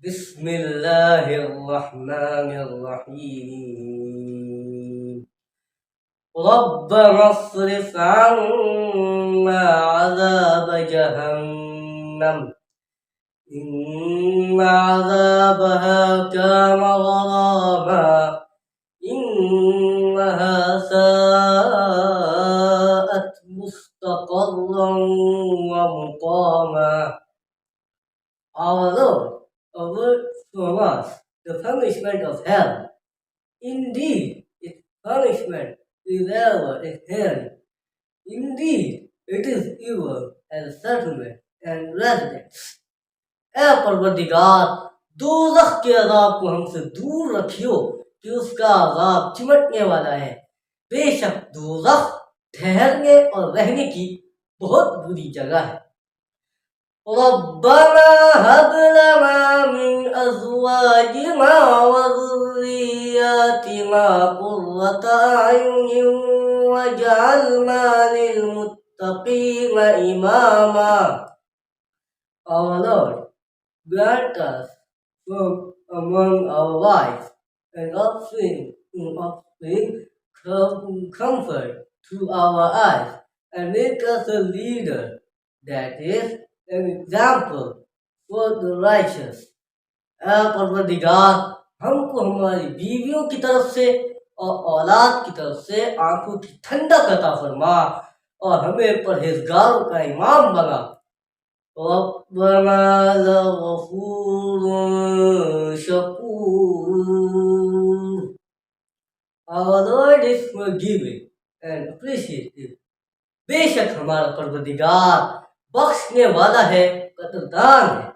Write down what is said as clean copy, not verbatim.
बिस्मिल्लाहिर्रहमानिर्रहीम। रब्बना अस्रिफ अन्ना अज़ाब जहन्नम इन्ना अज़ाबहा काना गरामा इन्नहा साअत मुस्तक़र्रन व मुक़ामा। Our Lord, avert from us the punishment of hell. Indeed, its punishment is ever inherent. Indeed, it is evil and settlement and residence. ए परवरदिगार, दोज़ख के अज़ाब को हमसे दूर रखियो कि उसका अज़ाब चिमटने वाला है। बेशक दोज़ख ठहरने और रहने की बहुत बुरी जगह है। रब्बना हब लना मिन अज़वाजिना व ज़ुर्रिय्यातिना क़ुर्रता अयुनिन वजअलना लिलमुत्तक़ीना Imama. Our Lord, grant us from among our wives and offspring comfort to our eyes and make us a leader, that is, an example for the righteous. ऐ परवरदिगार, हमको हमारी बीवियों की तरफ से और औलाद की तरफ से आंखों की ठंडक अता फरमा और हमें परहेजगारों का इमाम बना। रब्बना लग़फ़ूरुन Shakoor. Our Lord is forgiving and appreciative. बेशक हमारा परवरदिगार बख्शने वाला है, कदरदान है।